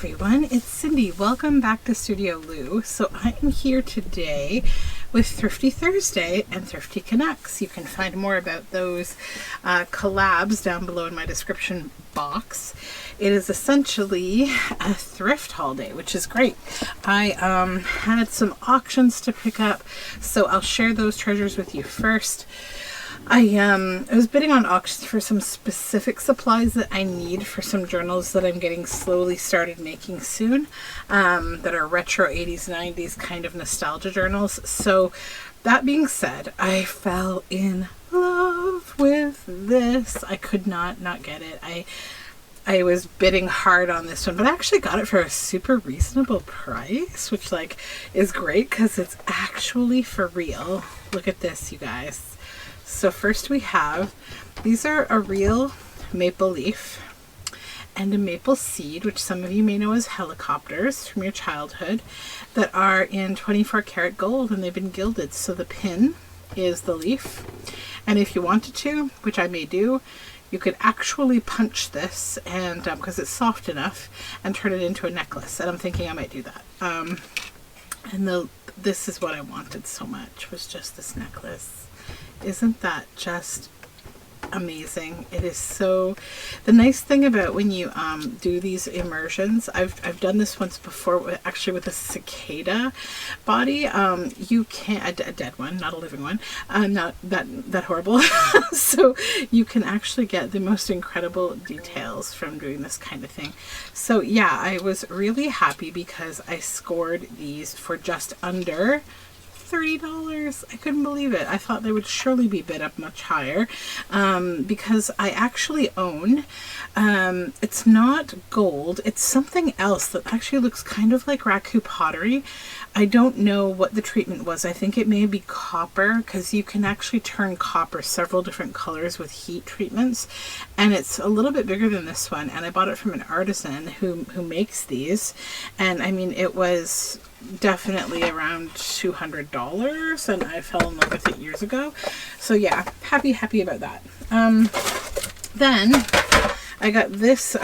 everyone, it's Cindy. Welcome back to Studioloo. So I am here today with Thrifty Thursday and Thrifty Canucks. You can find more about those collabs down below in my description box. It is essentially a thrift haul day, which is great. I had some auctions to pick up, so I'll share those treasures with you first. I was bidding on auctions for some specific supplies that I need for some journals that I'm getting slowly started making soon, that are retro 80s, 90s kind of nostalgia journals. So that being said, I fell in love with this. I could not get it. I was bidding hard on this one, but I actually got it for a super reasonable price, which is great because it's actually for real. Look at this, you guys. So first we have, these are a real maple leaf and a maple seed, which some of you may know as helicopters from your childhood, that are in 24 karat gold, and they've been gilded. So the pin is the leaf, and if you wanted to, which I may do, you could actually punch this and because it's soft enough, and turn it into a necklace. And I'm thinking I might do that. This is what I wanted so much, was just this necklace. Isn't that just amazing? It is so. The nice thing about when you do these immersions, I've done this once before, actually with a cicada body. You can't, a dead one, not a living one, not that horrible. So you can actually get the most incredible details from doing this kind of thing. So yeah, I was really happy because I scored these for just under $30. I couldn't believe it. I thought they would surely be bid up much higher, because I actually own, it's not gold, it's something else that actually looks kind of like raku pottery. I don't know what the treatment was. I think it may be copper, because you can actually turn copper several different colors with heat treatments, and it's a little bit bigger than this one, and I bought it from an artisan who makes these, and I mean, it was definitely around $200, and I fell in love with it years ago. So yeah, happy about that. Then I got this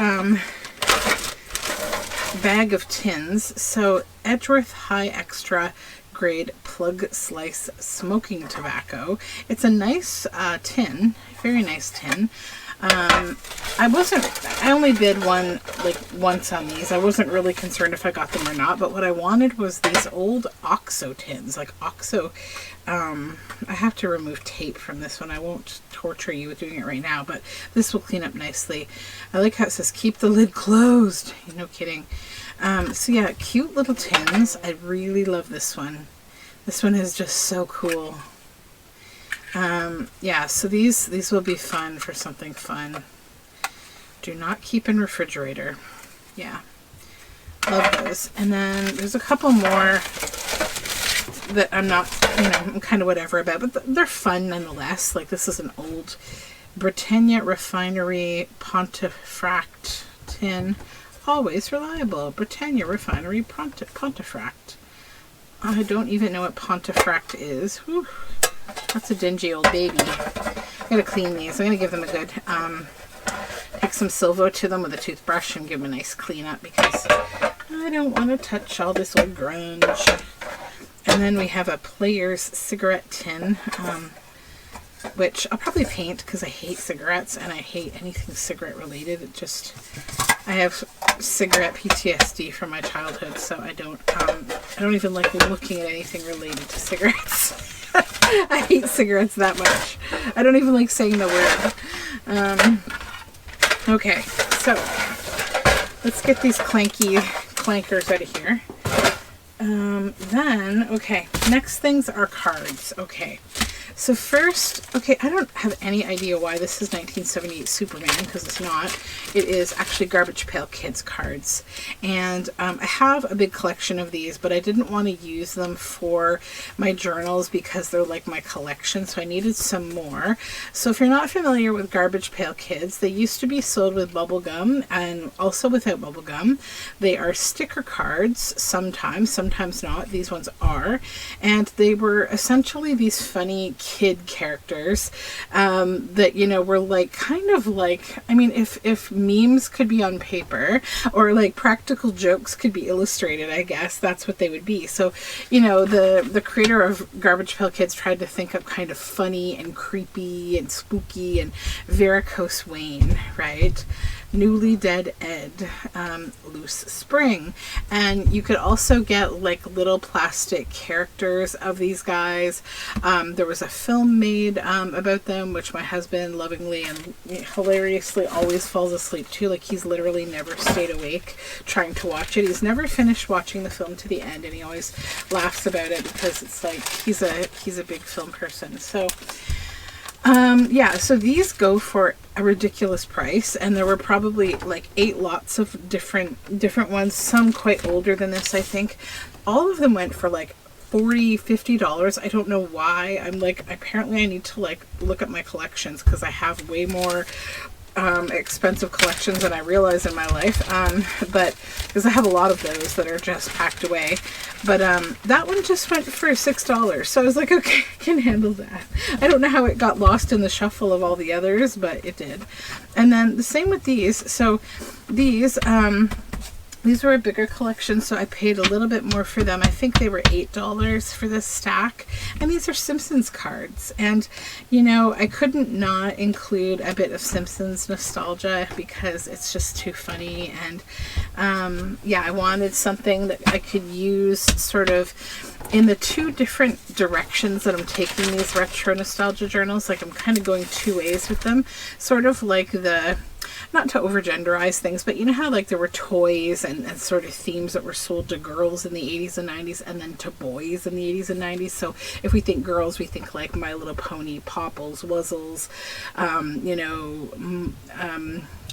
bag of tins. So Edgeworth High Extra Grade Plug Slice Smoking Tobacco. It's a nice tin, very nice tin. I only bid once on these. I wasn't really concerned if I got them or not, but what I wanted was these old OXO tins, OXO. I have to remove tape from this one. I won't torture you with doing it right now, but this will clean up nicely. I like how it says keep the lid closed. No kidding. So yeah, cute little tins. I really love this one. This one is just so cool. Yeah, so these will be fun for something fun. Do not keep in refrigerator. Yeah, love those. And then there's a couple more that I'm not, I'm kind of whatever about, but they're fun nonetheless. This is an old Britannia Refinery Pontefract tin. Always reliable. Britannia Refinery Pontefract. I don't even know what Pontefract is. Whew. That's a dingy old baby. I'm going to clean these. I'm going to give them a good, take some Silvo to them with a toothbrush and give them a nice clean up, because I don't want to touch all this old grunge. And then we have a Player's cigarette tin, which I'll probably paint because I hate cigarettes and I hate anything cigarette related. I have cigarette PTSD from my childhood, so I don't even like looking at anything related to cigarettes. I hate cigarettes that much. I don't even like saying the word. Okay, so let's get these clanky clankers out of here. Then, okay, next things are cards. Okay, so first, okay, I don't have any idea why this is 1978 Superman, because it's not. It is actually Garbage Pail Kids cards. And I have a big collection of these, but I didn't want to use them for my journals because they're like my collection, so I needed some more. So if you're not familiar with Garbage Pail Kids, they used to be sold with bubble gum and also without bubble gum. They are sticker cards sometimes not. These ones are. And they were essentially these funny kid characters that, you know, were like kind of like, I mean, if memes could be on paper, or like practical jokes could be illustrated, I guess that's what they would be. So, you know, the creator of Garbage Pail Kids tried to think of kind of funny and creepy and spooky, and Varicose Wayne, right? Newly Dead Ed, Loose Spring. And you could also get like little plastic characters of these guys. There was a film made about them, which my husband lovingly and hilariously always falls asleep to. Like, he's literally never stayed awake trying to watch it. He's never finished watching the film to the end, and he always laughs about it because it's like he's a big film person. So yeah, so these go for a ridiculous price, and there were probably like 8 lots of different ones, some quite older than this, I think. All of them went for like $40-50. I don't know why. I'm like, apparently I need to like look at my collections, because I have way more expensive collections than I realize in my life, but because I have a lot of those that are just packed away. But that one just went for $6, so I was like, okay, I can handle that. I don't know how it got lost in the shuffle of all the others, but it did. And then the same with these. So these were a bigger collection, so I paid a little bit more for them. I think they were $8 for this stack. And these are Simpsons cards. And, you know, I couldn't not include a bit of Simpsons nostalgia because it's just too funny. And, yeah, I wanted something that I could use sort of in the 2 different directions that I'm taking these retro nostalgia journals. Like, I'm kind of going 2 ways with them. Sort of like the... not to over-genderize things, but you know how like there were toys and sort of themes that were sold to girls in the 80s and 90s, and then to boys in the 80s and 90s. So if we think girls, we think like My Little Pony, Popples, Wuzzles, you know,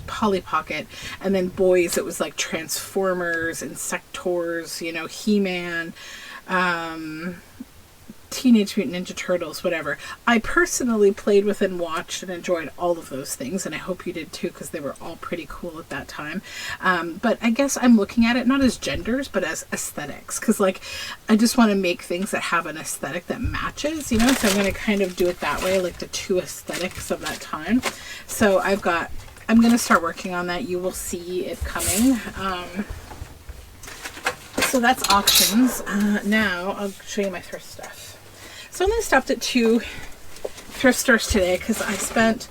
Polly Pocket. And then boys, it was like Transformers, Insectors, you know, He-Man, Teenage Mutant Ninja Turtles, whatever. I personally played with and watched and enjoyed all of those things, and I hope you did too, because they were all pretty cool at that time. But I guess I'm looking at it not as genders, but as aesthetics, because like I just want to make things that have an aesthetic that matches, you know. So I'm going to kind of do it that way, like the 2 aesthetics of that time. So I'm going to start working on that. You will see it coming. So that's auctions. Now I'll show you my thrift stuff. So I only stopped at 2 thrift stores today because I spent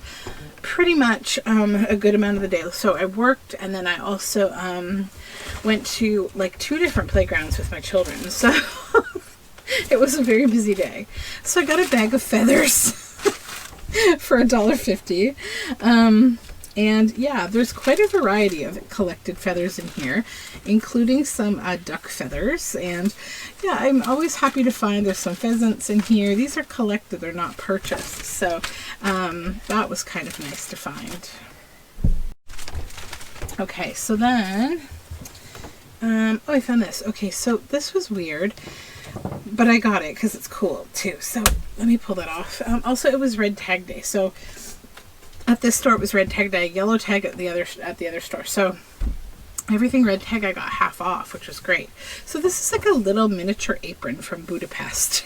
pretty much a good amount of the day. So I worked, and then I also went to like 2 different playgrounds with my children. So it was a very busy day. So I got a bag of feathers for $1.50. And yeah, there's quite a variety of collected feathers in here, including some duck feathers. And yeah, I'm always happy to find there's some pheasants in here. These are collected, they're not purchased. So that was kind of nice to find. Okay, so then, oh, I found this. Okay, so this was weird, but I got it because it's cool too. So let me pull that off. Also, it was red tag day. So at this store it was red tag day, yellow tag at the other store. So everything red tag I got half off, which was great. So this is like a little miniature apron from Budapest.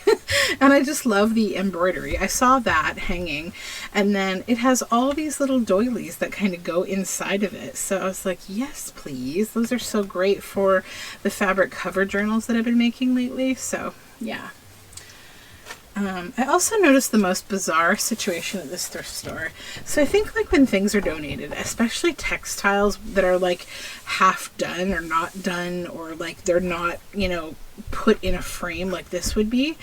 And I just love the embroidery. I saw that hanging, and then it has all these little doilies that kind of go inside of it. So I was like, yes, please. Those are so great for the fabric cover journals that I've been making lately. So yeah. I also noticed the most bizarre situation at this thrift store. So I think like when things are donated, especially textiles that are like half done or not done, or like they're not, you know, put in a frame like this would be,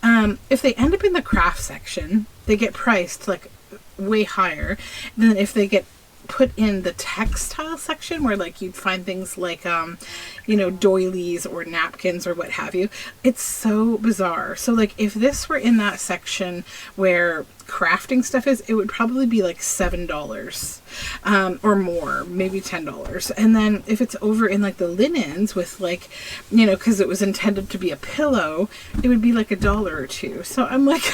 if they end up in the craft section, they get priced like way higher than if they get put in the textile section, where like you'd find things like you know, doilies or napkins or what have you. It's so bizarre. So like if this were in that section where crafting stuff is, it would probably be like $7 or more, maybe $10. And then if it's over in like the linens with like, you know, because it was intended to be a pillow, it would be like $1 or $2. So I'm like,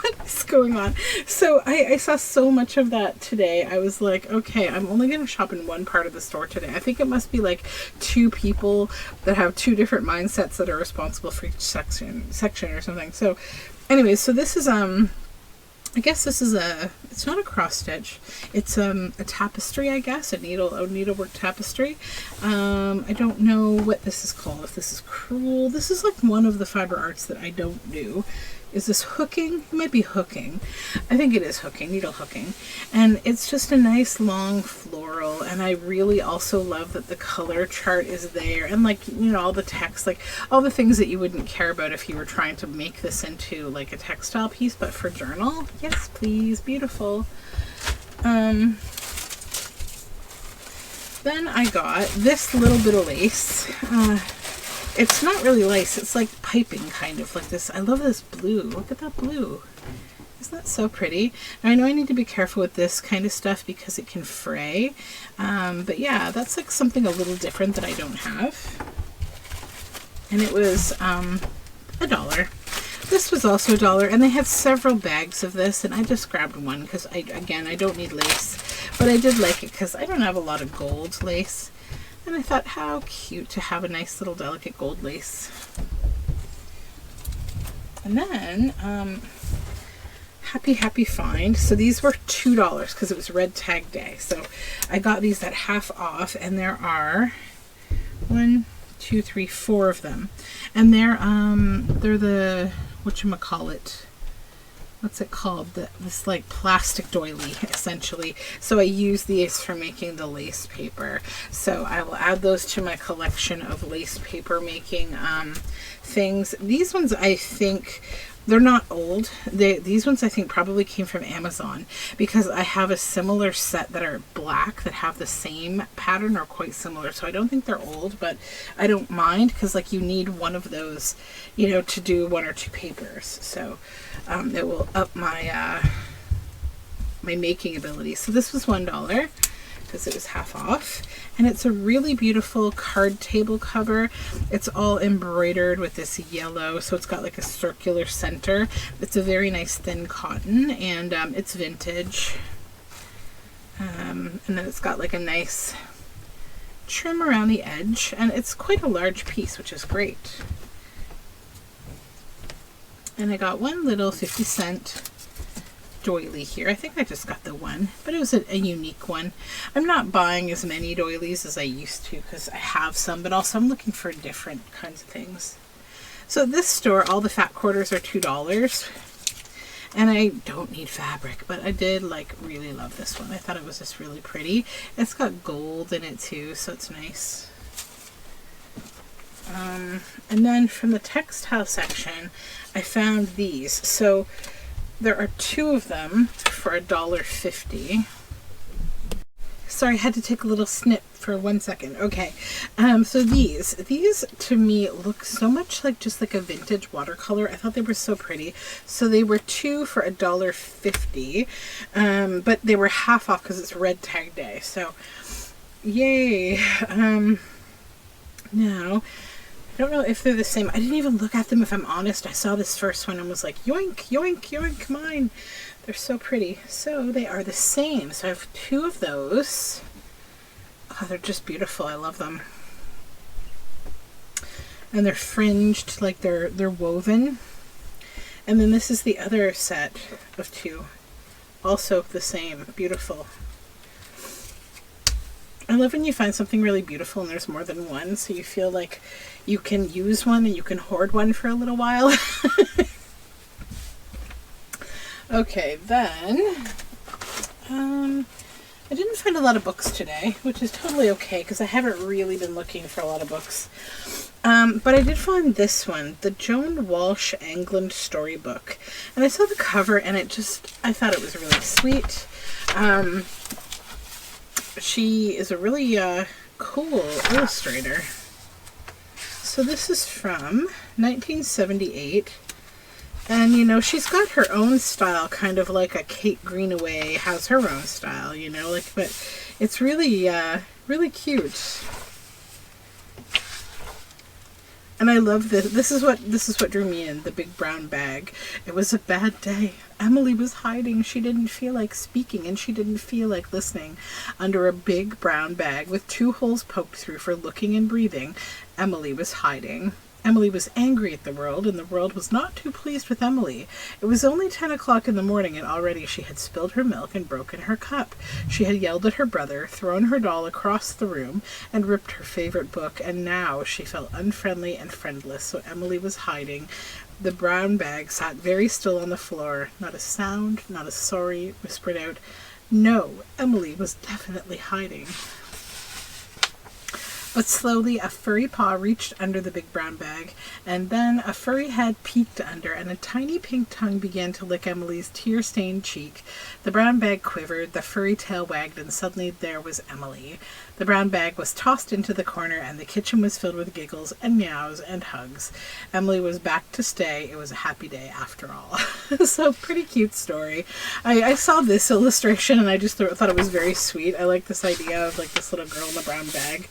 what is going on? So I saw so much of that today. I was like, okay, I'm only going to shop in one part of the store today. I think it must be like 2 people that have 2 different mindsets that are responsible for each section or something. So anyways, so this is I guess this is it's not a cross stitch. It's a tapestry, I guess, a needlework tapestry. I don't know what this is called, if this is crewel. This is like one of the fiber arts that I don't do. Is this hooking? It might be hooking. I think it is hooking, needle hooking. And it's just a nice long floral, and I really also love that the color chart is there, and like, you know, all the text, like all the things that you wouldn't care about if you were trying to make this into like a textile piece, but for journal, yes please, beautiful. Then I got this little bit of lace. It's not really lace, it's like piping, kind of like this. I love this blue. Look at that blue. Isn't that so pretty? Now, I know I need to be careful with this kind of stuff because it can fray. But yeah, that's like something a little different that I don't have. And it was $1. This was also $1, and they had several bags of this, and I just grabbed one because I don't need lace. But I did like it because I don't have a lot of gold lace. And I thought, how cute to have a nice little delicate gold lace. And then, happy find. So these were $2 because it was red tag day. So I got these at half off, and there are 1, 2, 3, 4 of them. And they're the, whatchamacallit, what's it called? This like plastic doily, essentially. So I use these for making the lace paper. So I will add those to my collection of lace paper making things. These ones, I think, they're not old. These ones I think probably came from Amazon, because I have a similar set that are black that have the same pattern or quite similar. So I don't think they're old, but I don't mind because like you need one of those, you know, to do 1 or 2 papers. So it will up my my making ability. So this was $1 because it was half off, and it's a really beautiful card table cover. It's all embroidered with this yellow, so it's got like a circular center. It's a very nice thin cotton, and it's vintage. And then it's got like a nice trim around the edge, and it's quite a large piece, which is great. And I got one little 50-cent doily here. I think I just got the one, but it was a unique one. I'm not buying as many doilies as I used to because I have some, but also I'm looking for different kinds of things. So at this store, all the fat quarters are $2, and I don't need fabric, but I did like really love this one. I thought it was just really pretty. It's got gold in it too, so it's nice. And then from the textile section, I found these. So there are 2 of them for $1.50. Sorry, I had to take a little snip for 1 second. Okay, so these to me look so much like just like a vintage watercolor. I thought they were so pretty. So they were 2 for $1.50, but they were half off because it's red tag day. So yay. Now, I don't know if they're the same. I didn't even look at them, if I'm honest. I saw this first one and was like, yoink, yoink, yoink, mine. They're so pretty. So they are the same. So I have 2 of those. Oh, they're just beautiful. I love them. And they're fringed, like they're woven. And then this is the other set of 2. Also the same. Beautiful. I love when you find something really beautiful and there's more than one, so you feel like you can use one and you can hoard one for a little while. Okay, then I didn't find a lot of books today, which is totally okay because I haven't really been looking for a lot of books. But I did find this one, the Joan Walsh England storybook. And I saw the cover and I thought it was really sweet. She is a really cool illustrator. So this is from 1978. And, you know, she's got her own style, kind of like a Kate Greenaway has her own style, you know, like, but it's really, really cute. And I love this. This is what drew me in, the big brown bag. It was a bad day. Emily was hiding. She didn't feel like speaking and she didn't feel like listening. Under a big brown bag with 2 holes poked through for looking and breathing, Emily was hiding. Emily was angry at the world, and the world was not too pleased with Emily. It was only 10 o'clock in the morning, and already she had spilled her milk and broken her cup. She had yelled at her brother, thrown her doll across the room, and ripped her favorite book, and now she felt unfriendly and friendless, so Emily was hiding. The brown bag sat very still on the floor. Not a sound, not a sorry, whispered out. No, Emily was definitely hiding. But slowly a furry paw reached under the big brown bag, and then a furry head peeked under, and a tiny pink tongue began to lick Emily's tear-stained cheek. The brown bag quivered, the furry tail wagged, and suddenly there was Emily. The brown bag was tossed into the corner, and the kitchen was filled with giggles and meows and hugs. Emily was back to stay. It was a happy day after all. So, pretty cute story. I saw this illustration, and I just thought it was very sweet. I like this idea of like this little girl in the brown bag.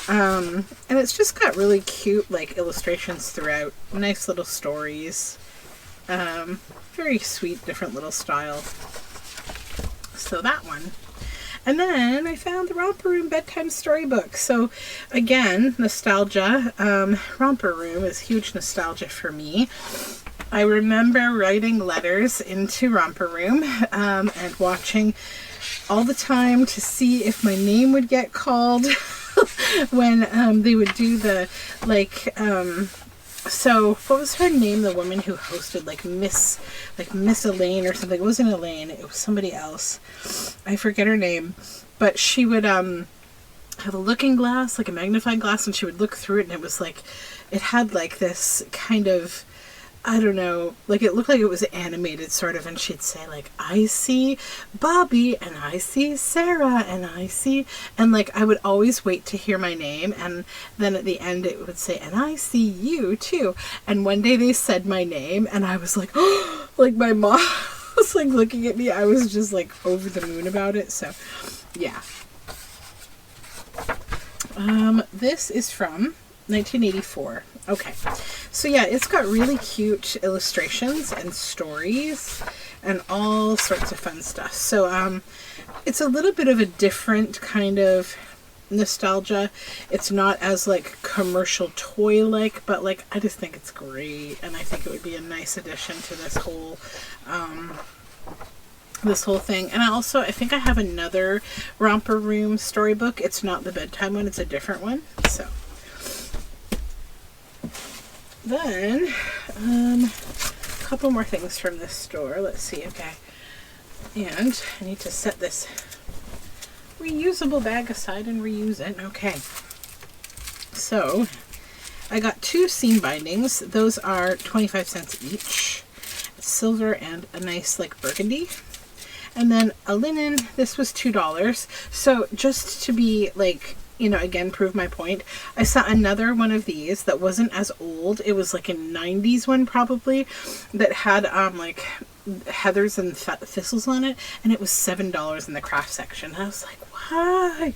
And it's just got really cute like illustrations throughout. Nice little stories. Very sweet, different little style. So that one. And then I found the Romper Room Bedtime Storybook. So again, nostalgia. Romper Room is huge nostalgia for me. I remember writing letters into Romper Room and watching all the time to see if my name would get called when they would do the so what was her name, the woman who hosted Miss Elaine or something? It wasn't Elaine, it was somebody else. I forget her name, but she would have a looking glass, like a magnifying glass, and she would look through it, and it was like, it had like this kind of, I don't know, like it looked like it was animated sort of, and she'd say like, I see Bobby, and I see Sarah, and I see, and like I would always wait to hear my name, and then at the end it would say, and I see you too. And one day they said my name, and I was like, oh, like my mom was like looking at me. I was just like over the moon about it. So yeah. This is from 1984. Okay, so yeah, it's got really cute illustrations and stories and all sorts of fun stuff. So it's a little bit of a different kind of nostalgia. It's not as like commercial toy like, but like I just think it's great, and I think it would be a nice addition to this whole thing. And I think I have another Romper Room storybook. It's not the bedtime one, it's a different one. So then, a couple more things from this store. Let's see, okay. And I need to set this reusable bag aside and reuse it. Okay. So, I got 2 seam bindings. Those are 25 cents each. It's silver and a nice, like, burgundy. And then a linen, this was $2. So, just to be, like, you know, again, prove my point, I saw another one of these that wasn't as old. It was like a 90s one probably, that had like heathers and thistles on it, and it was $7 in the craft section. I was like, why?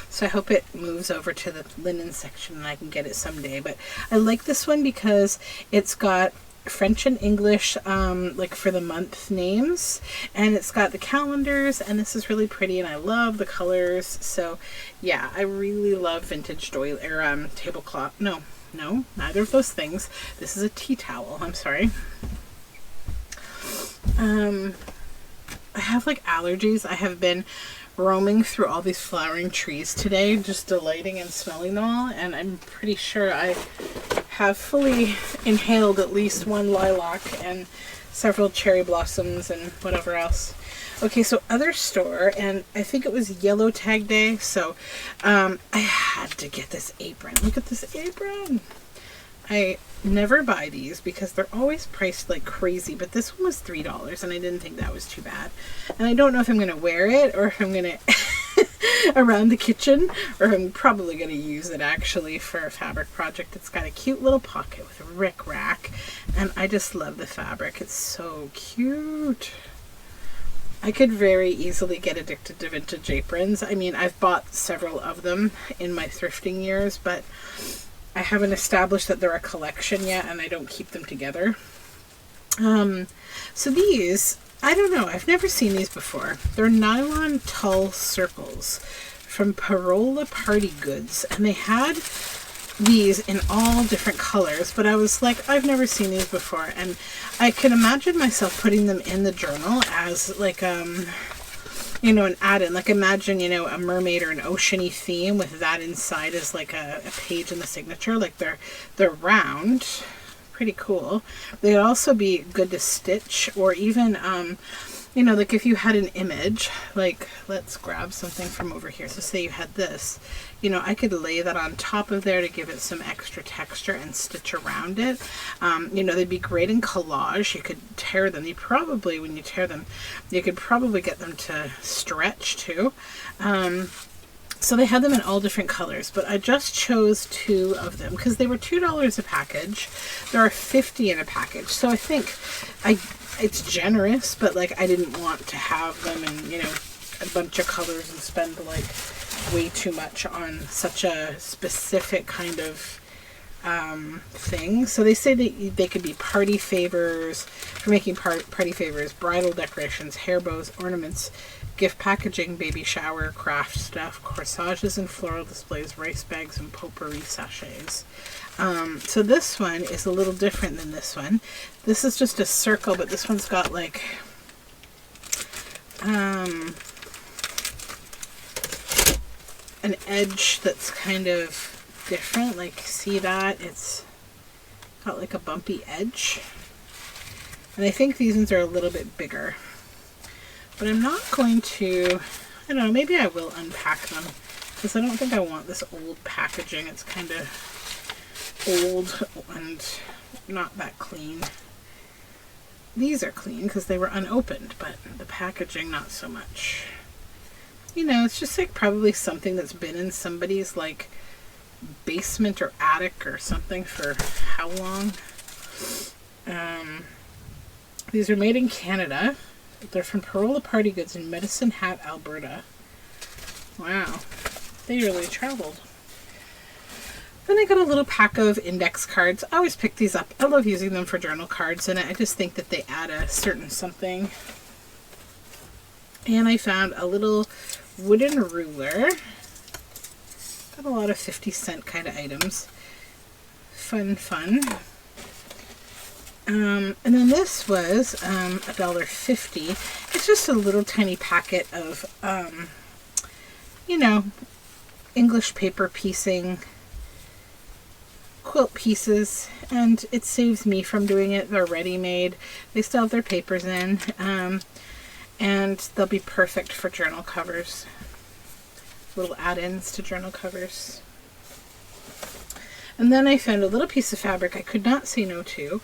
So I hope it moves over to the linen section and I can get it someday. But I like this one because it's got French and English, like for the month names, and it's got the calendars, and this is really pretty, and I love the colors. So yeah, I really love vintage tablecloth. No, neither of those things. This is a tea towel. I'm sorry. I have like allergies. I have been roaming through all these flowering trees today, just delighting and smelling them all, and I'm pretty sure I have fully inhaled at least one lilac and several cherry blossoms and whatever else. Okay, so other store, and I think it was Yellow Tag Day, so I had to get this apron. Look at this apron. I never buy these because they're always priced like crazy, but this one was $3 and I didn't think that was too bad. And I don't know if I'm going to wear it or if I'm going to around the kitchen, or I'm probably going to use it actually for a fabric project. It's got a cute little pocket with a rick rack, and I just love the fabric. It's so cute. I could very easily get addicted to vintage aprons. I mean, I've bought several of them in my thrifting years, but I haven't established that they're a collection yet, and I don't keep them together. So these, I don't know, I've never seen these before. They're nylon tulle circles from Parola Party Goods, and they had these in all different colors, but I was like, I've never seen these before, and I can imagine myself putting them in the journal as like you know, an add-in. Like imagine, you know, a mermaid or an oceany theme with that inside as like a page in the signature. Like they're round, pretty cool. They'd also be good to stitch, or even you know, like if you had an image, like let's grab something from over here. So say you had this, you know, I could lay that on top of there to give it some extra texture and stitch around it. You know, they'd be great in collage. You could tear them. You probably, when you tear them, you could probably get them to stretch too. So they had them in all different colors, but I just chose 2 of them because they were $2 a package. There are 50 in a package. So I think it's generous, but like I didn't want to have them in, you know, a bunch of colors and spend like way too much on such a specific kind of thing. So they say that they could be party favors, for making party favors, bridal decorations, hair bows, ornaments, gift packaging, baby shower, craft stuff, corsages and floral displays, rice bags, and potpourri sachets. So this one is a little different than this one. This is just a circle, but this one's got like an edge that's kind of different. Like, see that? It's got like a bumpy edge. And I think these ones are a little bit bigger. But I'm not going to, I don't know, maybe I will unpack them, because I don't think I want this old packaging. It's kind of old and not that clean. These are clean because they were unopened, but the packaging not so much. You know, it's just like probably something that's been in somebody's like basement or attic or something for how long. These are made in Canada. They're from Parola Party Goods in Medicine Hat, Alberta. Wow, they really traveled. Then I got a little pack of index cards. I always pick these up. I love using them for journal cards, and I just think that they add a certain something. And I found a little wooden ruler. Got a lot of 50-cent kind of items. Fun. And then this was $1.50. It's just a little tiny packet of, you know, English paper piecing, quilt pieces, and it saves me from doing it. They're ready-made. They still have their papers in, and they'll be perfect for journal covers. Little add-ins to journal covers. And then I found a little piece of fabric I could not say no to.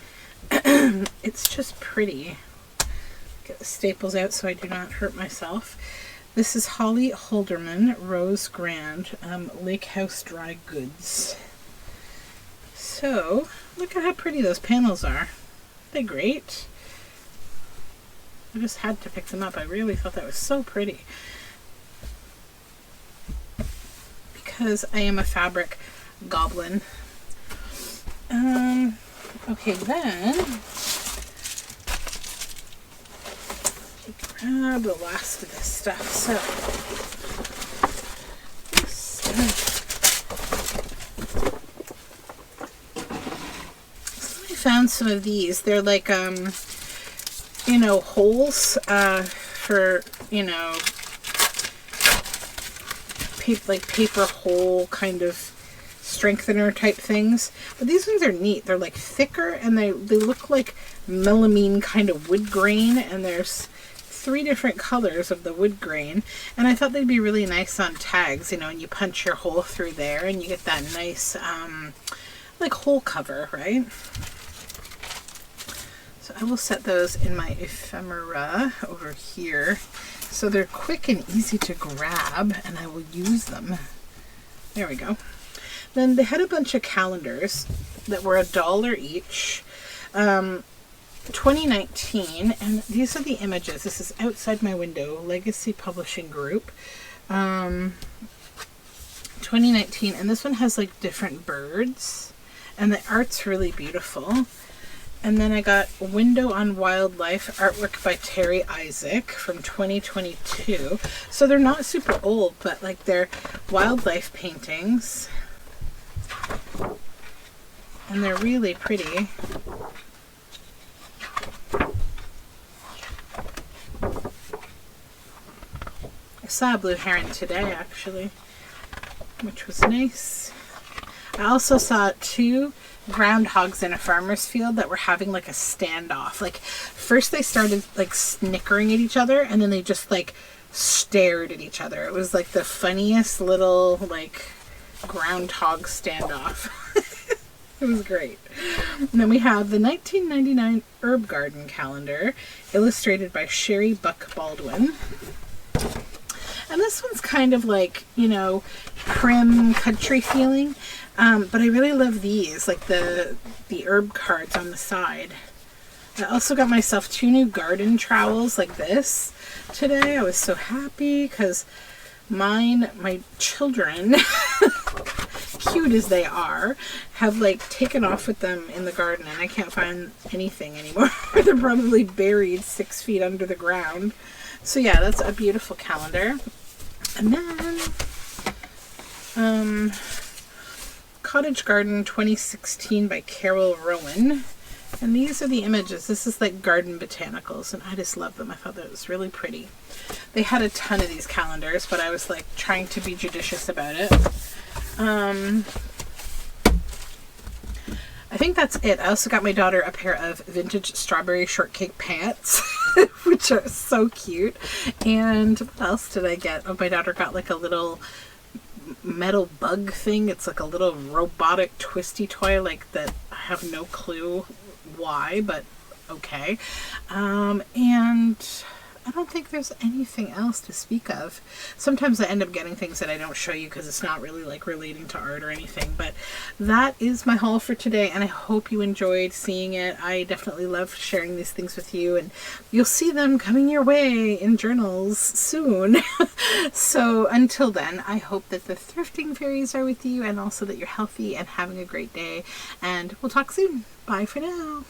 It's just pretty. Get the staples out so I do not hurt myself. This is Holly Holderman Rose Grand Lake House Dry Goods. So look at how pretty those panels are. They're great. I just had to pick them up. I really thought that was so pretty, because I am a fabric goblin. Okay, then grab the last of this stuff. So I found some of these. They're like you know, holes for, you know, like paper hole kind of strengthener type things. But these ones are neat. They're like thicker, and they look like melamine kind of wood grain, and there's 3 different colors of the wood grain, and I thought they'd be really nice on tags, you know, and you punch your hole through there and you get that nice like hole cover, right? So I will set those in my ephemera over here, so they're quick and easy to grab, and I will use them. There we go. Then they had a bunch of calendars that were $1 each, 2019, and these are the images. This is Outside My Window, Legacy Publishing Group, 2019, and this one has like different birds, and the art's really beautiful. And then I got Window on Wildlife, artwork by Terry Isaac from 2022. So they're not super old, but like they're wildlife paintings. And they're really pretty. I saw a blue heron today, actually, which was nice. I also saw 2 groundhogs in a farmer's field that were having like a standoff. Like, first they started like snickering at each other, and then they just like stared at each other. It was like the funniest little like groundhog standoff. It was great. And then we have the 1999 Herb Garden calendar, illustrated by Sherry Buck Baldwin. And this one's kind of like, you know, prim country feeling. But I really love these, like the herb cards on the side. I also got myself 2 new garden trowels like this today. I was so happy because my children, cute as they are, have like taken off with them in the garden, and I can't find anything anymore. They're probably buried 6 feet under the ground. So yeah, that's a beautiful calendar. And then Cottage Garden 2016 by Carol Rowan. And these are the images. This is like garden botanicals, and I just love them. I thought that was really pretty. They had a ton of these calendars, but I was like trying to be judicious about it. I think that's it. I also got my daughter a pair of vintage strawberry shortcake pants, which are so cute. And what else did I get? Oh, my daughter got like a little metal bug thing. It's like a little robotic twisty toy like that. I have no clue why, but okay. And I don't think there's anything else to speak of. Sometimes I end up getting things that I don't show you because it's not really like relating to art or anything, but that is my haul for today, and I hope you enjoyed seeing it. I definitely love sharing these things with you, and you'll see them coming your way in journals soon. So until then, I hope that the thrifting fairies are with you, and also that you're healthy and having a great day, and we'll talk soon. Bye for now.